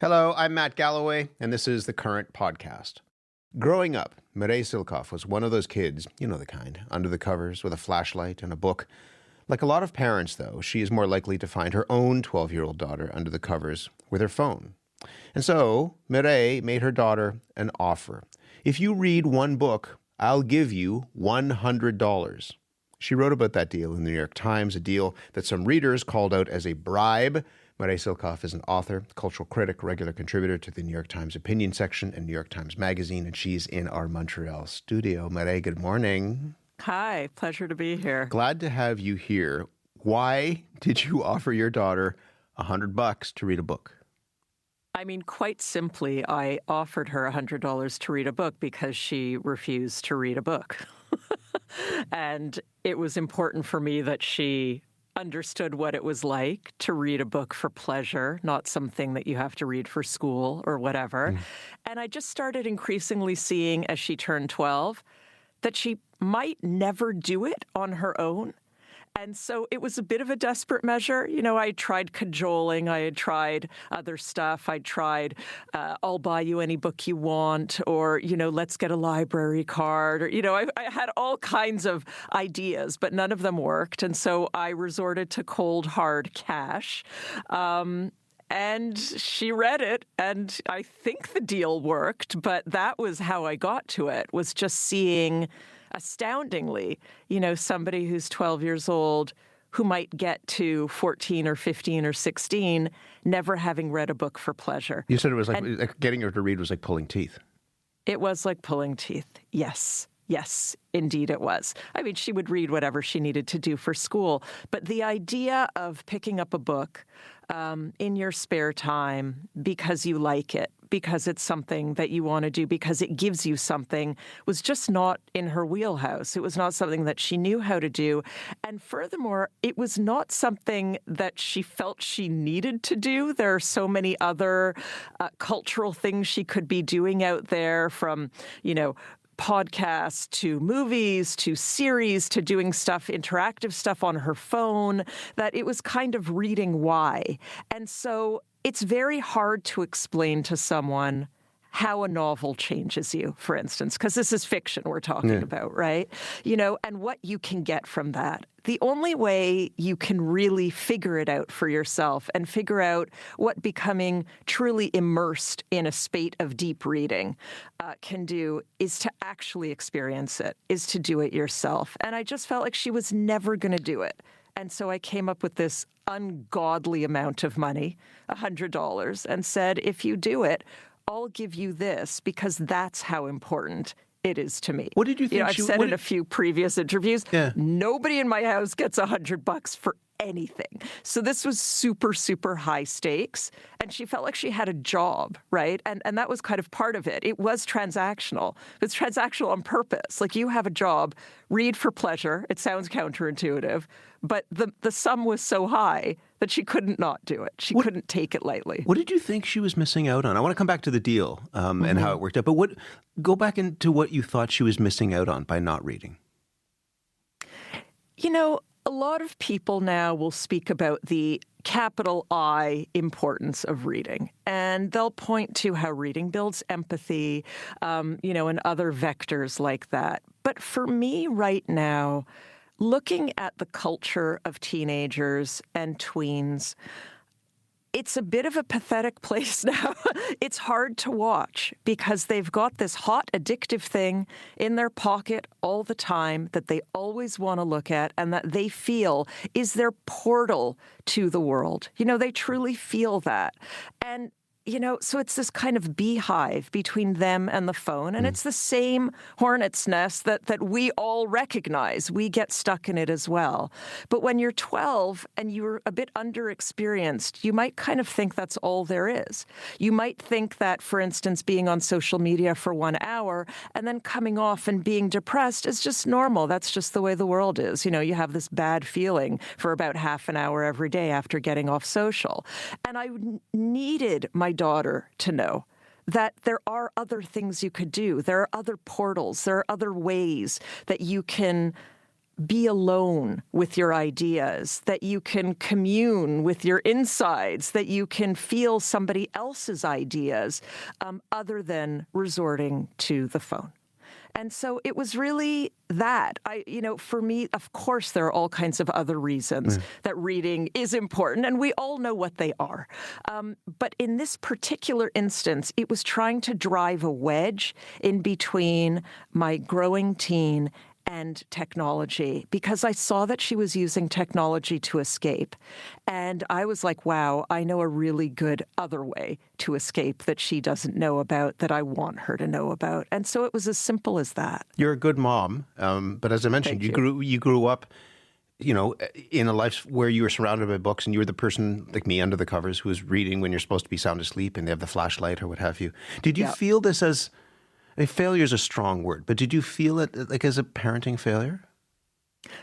Hello, I'm Matt Galloway, and this is the Current Podcast. Growing up, Mireille Silcoff was one of those kids, you know the kind, under the covers with a flashlight and a book. Like a lot of parents, though, she is more likely to find her own 12-year-old daughter under the covers with her phone. And so, Mireille made her daughter an offer. If you read one book, I'll give you $100. She wrote about that deal in the New York Times, a deal that some readers called out as a bribe. Mireille Silcoff is an author, cultural critic, regular contributor to the New York Times opinion section and New York Times Magazine, and she's in our Montreal studio. Mireille, good morning. Hi, pleasure to be here. Glad to have you here. Why did you offer your daughter $100 to read a book? I mean, quite simply, I offered her $100 to read a book because she refused to read a book. And it was important for me that she understood what it was like to read a book for pleasure, not something that you have to read for school or whatever. And I just started increasingly seeing as she turned 12 that she might never do it on her own. And so it was a bit of a desperate measure. You know, I tried cajoling. I had tried other stuff. I tried, I'll buy you any book you want, or, you know, let's get a library card. Or, you know, I had all kinds of ideas, but none of them worked. And so I resorted to cold, hard cash. And she read it, and I think the deal worked, but that was how I got to it, was just seeing astoundingly, you know, somebody who's 12 years old who might get to 14 or 15 or 16 never having read a book for pleasure. You said it was like getting her to read was like pulling teeth. It was like pulling teeth. Yes. Yes, indeed it was. I mean, she would read whatever she needed to do for school. But the idea of picking up a book in your spare time because you like it, because it's something that you want to do, because it gives you something, was just not in her wheelhouse. It was not something that she knew how to do. And furthermore, it was not something that she felt she needed to do. There are so many other cultural things she could be doing out there, from, you know, podcasts to movies to series to doing stuff, interactive stuff on her phone, that it was kind of reading why. And so it's very hard to explain to someone how a novel changes you, for instance, because this is fiction we're talking about, right? You know, and what you can get from that. The only way you can really figure it out for yourself and figure out what becoming truly immersed in a spate of deep reading can do is to actually experience it, is to do it yourself. And I just felt like she was never going to do it. And so I came up with this ungodly amount of money, $100, and said, if you do it, I'll give you this, because that's how important it is to me. What did you think? I've said in a few previous interviews, nobody in my house gets $100 for anything. So this was super, super high stakes. And she felt like she had a job, right? And that was kind of part of it. It was transactional. It's transactional on purpose. Like, you have a job, read for pleasure. It sounds counterintuitive, but the sum was so high that she couldn't not do it. She couldn't take it lightly. What did you think she was missing out on? I want to come back to the deal and how it worked out. But go back into what you thought she was missing out on by not reading. You know, a lot of people now will speak about the capital I importance of reading, and they'll point to how reading builds empathy, you know, and other vectors like that. But for me right now, looking at the culture of teenagers and tweens, it's a bit of a pathetic place now. It's hard to watch because they've got this hot, addictive thing in their pocket all the time that they always want to look at and that they feel is their portal to the world. You know, they truly feel that. And you know, so it's this kind of beehive between them and the phone. And it's the same hornet's nest that we all recognize. We get stuck in it as well. But when you're 12 and you're a bit underexperienced, you might kind of think that's all there is. You might think that, for instance, being on social media for 1 hour and then coming off and being depressed is just normal. That's just the way the world is. You know, you have this bad feeling for about half an hour every day after getting off social. And I needed my daughter to know that there are other things you could do. There are other portals. There are other ways that you can be alone with your ideas, that you can commune with your insides, that you can feel somebody else's ideas other than resorting to the phone. And so it was really that. For me, of course, there are all kinds of other reasons that reading is important, and we all know what they are. But in this particular instance, it was trying to drive a wedge in between my growing teen and technology, because I saw that she was using technology to escape. And I was like, wow, I know a really good other way to escape that she doesn't know about, that I want her to know about. And so it was as simple as that. You're a good mom, but as I mentioned, you grew up, in a life where you were surrounded by books, and you were the person like me under the covers who was reading when you're supposed to be sound asleep, and they have the flashlight or what have you. Did you feel this as... failure is a strong word, but did you feel it like as a parenting failure?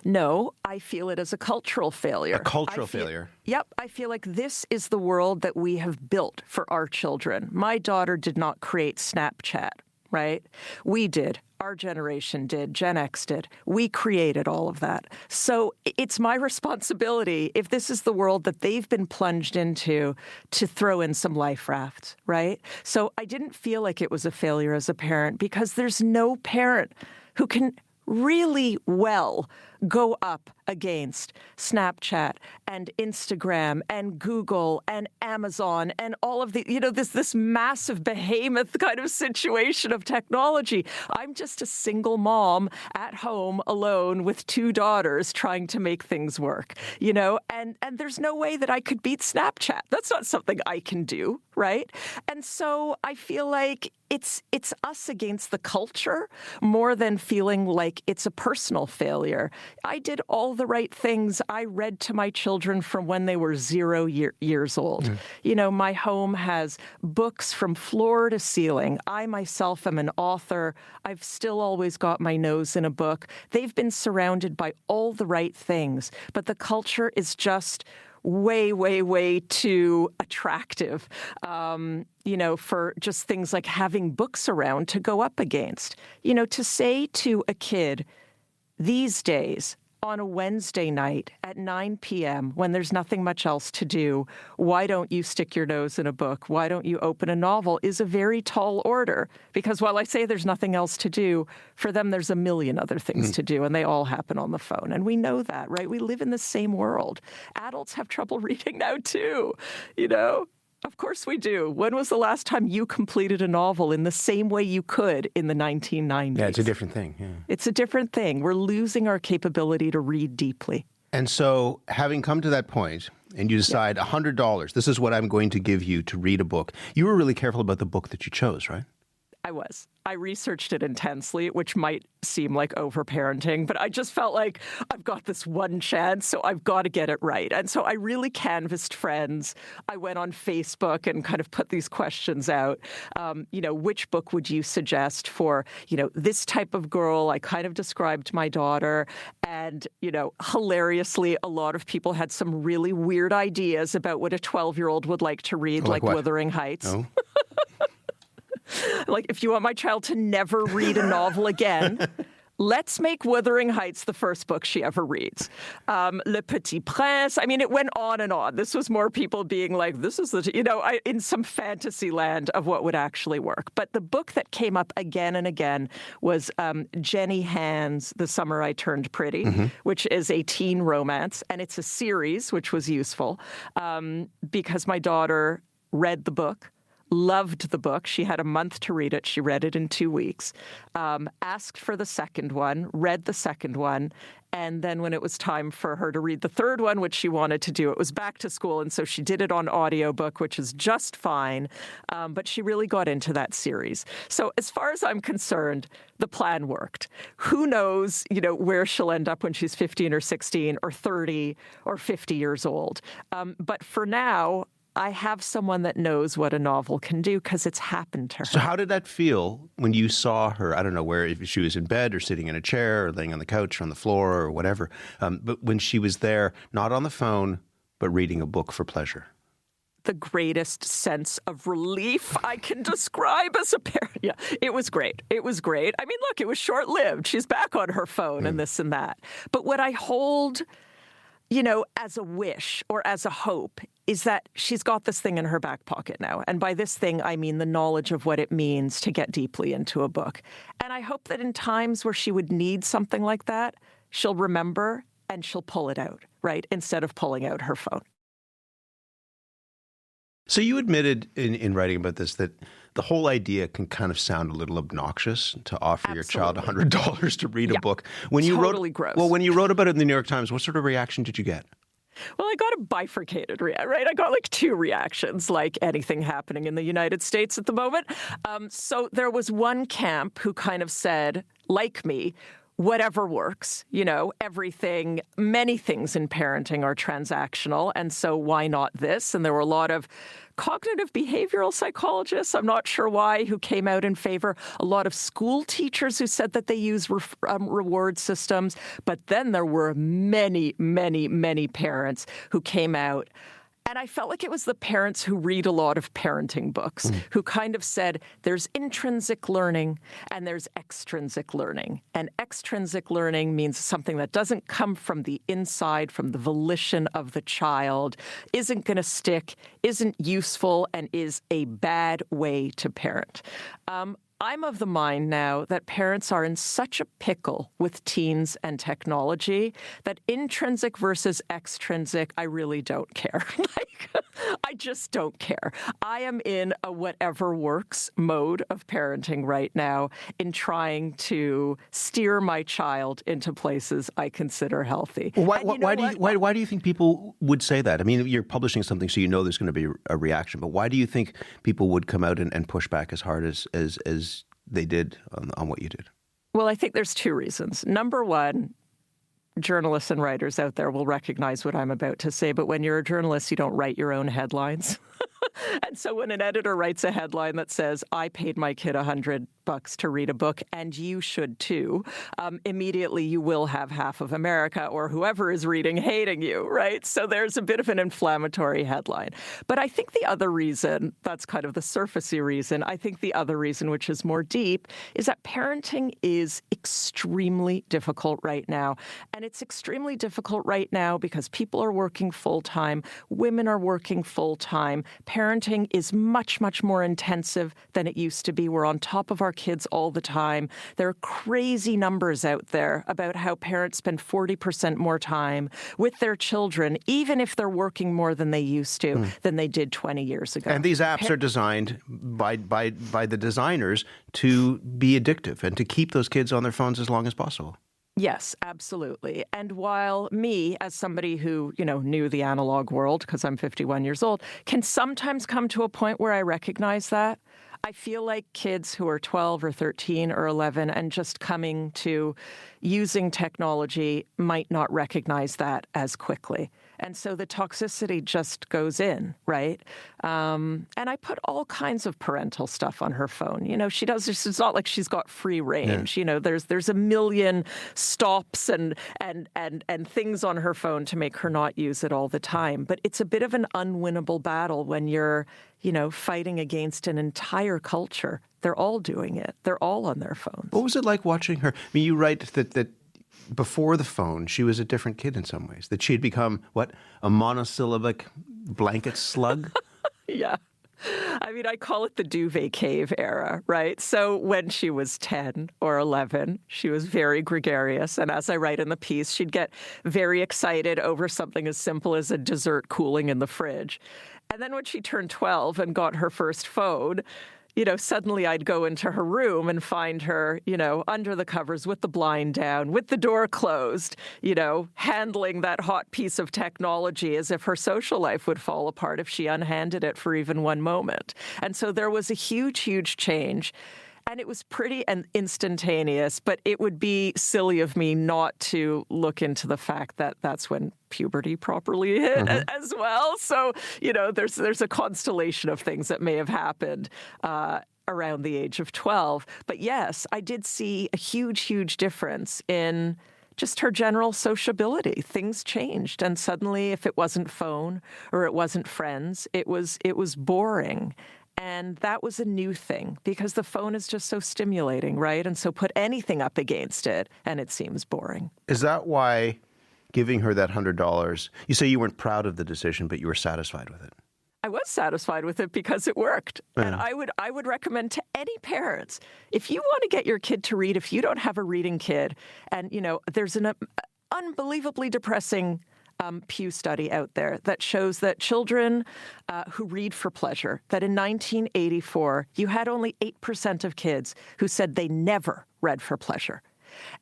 No, I feel it as a cultural failure. A cultural failure? Yep. I feel like this is the world that we have built for our children. My daughter did not create Snapchat, right? We did. Our generation did. Gen X did. We created all of that. So it's my responsibility, if this is the world that they've been plunged into, to throw in some life rafts, right? So I didn't feel like it was a failure as a parent, because there's no parent who can really well go up against Snapchat and Instagram and Google and Amazon and all of the, this massive behemoth kind of situation of technology. I'm just a single mom at home alone with 2 daughters trying to make things work, and there's no way that I could beat Snapchat. That's not something I can do, right? And so I feel like it's us against the culture more than feeling like it's a personal failure. I did all the right things. I read to my children from when they were 0 years old. My home has books from floor to ceiling. I myself am an author. I've still always got my nose in a book. They've been surrounded by all the right things, but the culture is just way, way, way too attractive, for just things like having books around to go up against. To say to a kid these days, on a Wednesday night at 9 p.m. when there's nothing much else to do, why don't you stick your nose in a book? Why don't you open a novel? Is a very tall order. Because while I say there's nothing else to do, for them there's a million other things to do, and they all happen on the phone. And we know that, right? We live in the same world. Adults have trouble reading now too, Of course we do. When was the last time you completed a novel in the same way you could in the 1990s? Yeah, it's a different thing. Yeah. It's a different thing. We're losing our capability to read deeply. And so, having come to that point, and you decide $100, this is what I'm going to give you to read a book, you were really careful about the book that you chose, right? I was. I researched it intensely, which might seem like overparenting, but I just felt like I've got this one chance, so I've got to get it right. And so I really canvassed friends. I went on Facebook and kind of put these questions out. Which book would you suggest for, this type of girl? I kind of described my daughter. And, hilariously, a lot of people had some really weird ideas about what a 12-year-old would like to read, like Wuthering Heights. Oh. Like, if you want my child to never read a novel again, let's make Wuthering Heights the first book she ever reads. Le Petit Prince. I mean, it went on and on. This was more people being like, this is in some fantasy land of what would actually work. But the book that came up again and again was Jenny Han's The Summer I Turned Pretty, which is a teen romance. And it's a series, which was useful because my daughter read the book. Loved the book. She had a month to read it. She read it in 2 weeks. Asked for the second one, read the second one, and then when it was time for her to read the third one, which she wanted to do, it was back to school, and so she did it on audiobook, which is just fine, but she really got into that series. So as far as I'm concerned, the plan worked. Who knows, where she'll end up when she's 15 or 16 or 30 or 50 years old. But for now, I have someone that knows what a novel can do because it's happened to her. So how did that feel when you saw her? I don't know where, if she was in bed or sitting in a chair or laying on the couch or on the floor or whatever. But when she was there, not on the phone, but reading a book for pleasure. the greatest sense of relief I can describe as a parent. Yeah, it was great. It was great. I mean, look, it was short-lived. She's back on her phone and this and that. But what I hold, as a wish or as a hope is that she's got this thing in her back pocket now. And by this thing, I mean the knowledge of what it means to get deeply into a book. And I hope that in times where she would need something like that, she'll remember and she'll pull it out, right? Instead of pulling out her phone. So you admitted in writing about this that the whole idea can kind of sound a little obnoxious to offer your child $100 to read a book. When you totally gross. Well, when you wrote about it in the New York Times, what sort of reaction did you get? Well, I got a bifurcated reaction, right? I got like two reactions, like anything happening in the United States at the moment. So there was one camp who kind of said, like me, whatever works, everything, many things in parenting are transactional. And so why not this? And there were a lot of cognitive behavioral psychologists, I'm not sure why, who came out in favor. A lot of school teachers who said that they use reward systems. But then there were many, many, many parents who came out. And I felt like it was the parents who read a lot of parenting books who kind of said there's intrinsic learning and there's extrinsic learning. And extrinsic learning means something that doesn't come from the inside, from the volition of the child, isn't going to stick, isn't useful, and is a bad way to parent. I'm of the mind now that parents are in such a pickle with teens and technology that intrinsic versus extrinsic, I really don't care. I just don't care. I am in a whatever works mode of parenting right now in trying to steer my child into places I consider healthy. Why do you think people would say that? I mean, you're publishing something, so there's going to be a reaction. But why do you think people would come out and push back as hard as they did on what you did? Well, I think there's two reasons. Number one, journalists and writers out there will recognize what I'm about to say, but when you're a journalist, you don't write your own headlines. And so when an editor writes a headline that says, I paid my kid $100 to read a book, and you should too, immediately you will have half of America or whoever is reading hating you, right? So there's a bit of an inflammatory headline. But I think the other reason, that's kind of the surfacey reason, I think the other reason, which is more deep, is that parenting is extremely difficult right now. And it's extremely difficult right now because people are working full-time, women are working full-time, parenting is much, much more intensive than it used to be. We're on top of our kids all the time. There are crazy numbers out there about how parents spend 40% more time with their children, even if they're working more than they used to, than they did 20 years ago. And these apps are designed by the designers to be addictive and to keep those kids on their phones as long as possible. Yes, absolutely. And while me, as somebody who, knew the analog world, because I'm 51 years old, can sometimes come to a point where I recognize that, I feel like kids who are 12 or 13 or 11 and just coming to using technology might not recognize that as quickly. And so the toxicity just goes in, right? And I put all kinds of parental stuff on her phone. She does this. It's not like she's got free range. Yeah. There's a million stops and things on her phone to make her not use it all the time. But it's a bit of an unwinnable battle when you're, fighting against an entire culture. They're all doing it. They're all on their phones. What was it like watching her? I mean, you write that before the phone, she was a different kid in some ways, that she had become, a monosyllabic blanket slug? Yeah. I mean, I call it the duvet cave era, right? So when she was 10 or 11, she was very gregarious. And as I write in the piece, she'd get very excited over something as simple as a dessert cooling in the fridge. And then when she turned 12 and got her first phone, suddenly I'd go into her room and find her, under the covers with the blind down, with the door closed, handling that hot piece of technology as if her social life would fall apart if she unhanded it for even one moment. And so there was a huge, huge change. And it was pretty instantaneous, but it would be silly of me not to look into the fact that that's when puberty properly hit as well. So, there's a constellation of things that may have happened around the age of 12. But yes, I did see a huge, huge difference in just her general sociability. Things changed. And suddenly, if it wasn't phone or it wasn't friends, it was boring. And that was a new thing because the phone is just so stimulating, right? And so put anything up against it and it seems boring. Is that why giving her that $100, you say you weren't proud of the decision, but you were satisfied with it? I was satisfied with it because it worked. And I would recommend to any parents, if you want to get your kid to read, if you don't have a reading kid, and, there's an unbelievably depressing Pew study out there that shows that children who read for pleasure, that in 1984, you had only 8% of kids who said they never read for pleasure.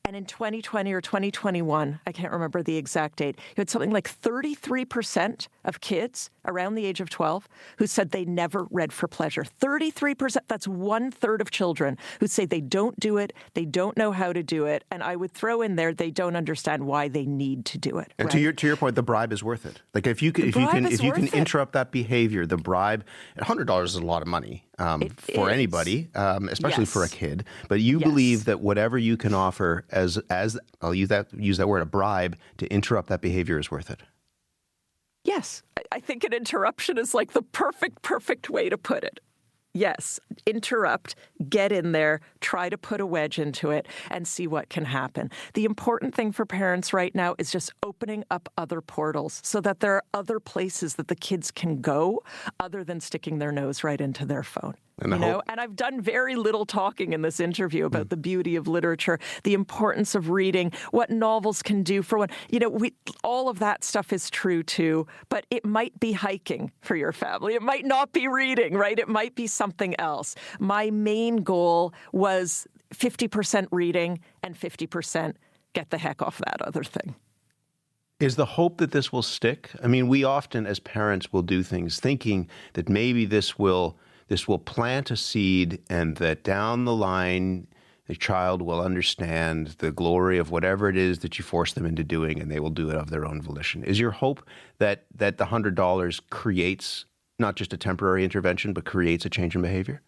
And in 2020 or 2021, I can't remember the exact date, you had something like 33% of kids around the age of 12 who said they never read for pleasure. 33%, that's 1/3 of children who say they don't do it, they don't know how to do it, and I would throw in there they don't understand why they need to do it. And right? to your point, the bribe is worth it. Like if you can interrupt that behavior, the bribe, $100 is a lot of money for anybody, especially for a kid. But you believe that whatever you can offer as I'll use that word, a bribe, to interrupt that behavior is worth it. Yes, I think an interruption is like the perfect way to put it. Yes, interrupt, get in there, try to put a wedge into it and see what can happen. The important thing for parents right now is just opening up other portals so that there are other places that the kids can go other than sticking their nose right into their phone. And I've done very little talking in this interview about the beauty of literature, the importance of reading, what novels can do for one. All of that stuff is true too, but it might be hiking for your family. It might not be reading, right? It might be something else. My main goal was 50% reading and 50% get the heck off that other thing. Is the hope that this will stick? I mean, we often as parents will do things thinking that maybe this will plant a seed and that down the line, the child will understand the glory of whatever it is that you force them into doing and they will do it of their own volition. Is your hope that the $100 creates not just a temporary intervention, but creates a change in behavior?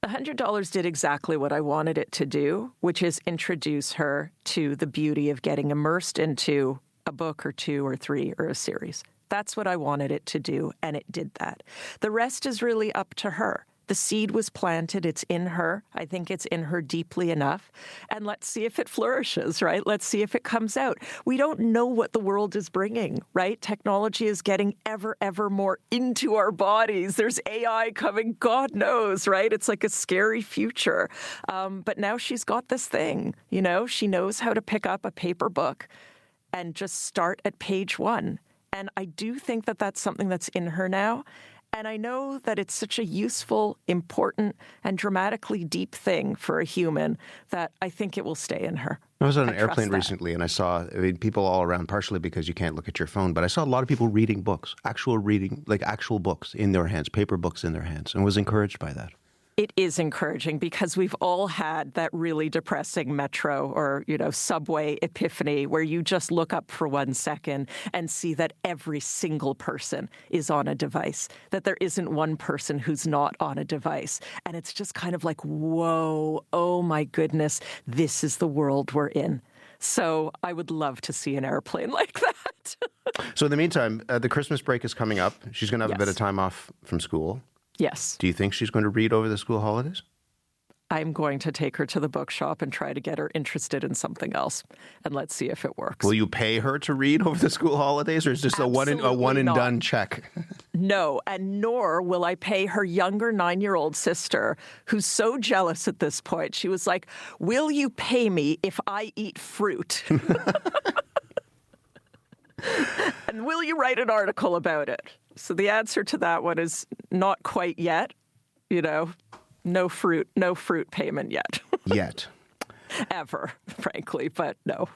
The $100 did exactly what I wanted it to do, which is introduce her to the beauty of getting immersed into a book or two or three or a series. That's what I wanted it to do, and it did that. The rest is really up to her. The seed was planted. It's in her. I think it's in her deeply enough. And let's see if it flourishes, right? Let's see if it comes out. We don't know what the world is bringing, right? Technology is getting ever more into our bodies. There's AI coming, God knows, right? It's like a scary future. But now she's got this thing, she knows how to pick up a paper book and just start at page 1. And I do think that that's something that's in her now. And I know that it's such a useful, important, and dramatically deep thing for a human that I think it will stay in her. I was on an airplane recently and I saw people all around, partially because you can't look at your phone, but I saw a lot of people reading books, actual books in their hands, paper books in their hands, and was encouraged by that. It is encouraging because we've all had that really depressing metro or, subway epiphany where you just look up for 1 second and see that every single person is on a device, that there isn't one person who's not on a device. And it's just kind of like, whoa, oh my goodness, this is the world we're in. So I would love to see an airplane like that. So in the meantime, the Christmas break is coming up. She's going to have a bit of time off from school. Yes. Do you think she's going to read over the school holidays? I'm going to take her to the bookshop and try to get her interested in something else, and let's see if it works. Will you pay her to read over the school holidays, or is this a one and done check? No, and nor will I pay her younger 9-year-old sister, who's so jealous at this point. She was like, "Will you pay me if I eat fruit?" And will you write an article about it? So the answer to that one is not quite yet. No fruit payment yet. Yet. Ever, frankly, but no.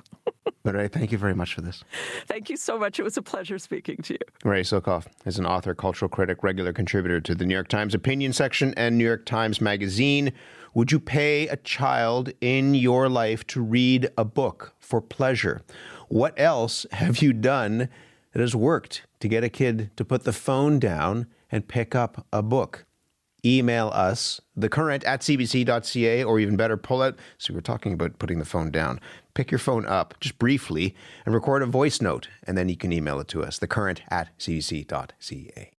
Mireille, thank you very much for this. Thank you so much. It was a pleasure speaking to you. Mireille Silcoff is an author, cultural critic, regular contributor to the New York Times opinion section and New York Times Magazine. Would you pay a child in your life to read a book for pleasure? What else have you done that has worked to get a kid to put the phone down and pick up a book? email us, thecurrent@cbc.ca, or even better, pull out, so we're talking about putting the phone down. Pick your phone up, just briefly, and record a voice note, and then you can email it to us, thecurrent@cbc.ca.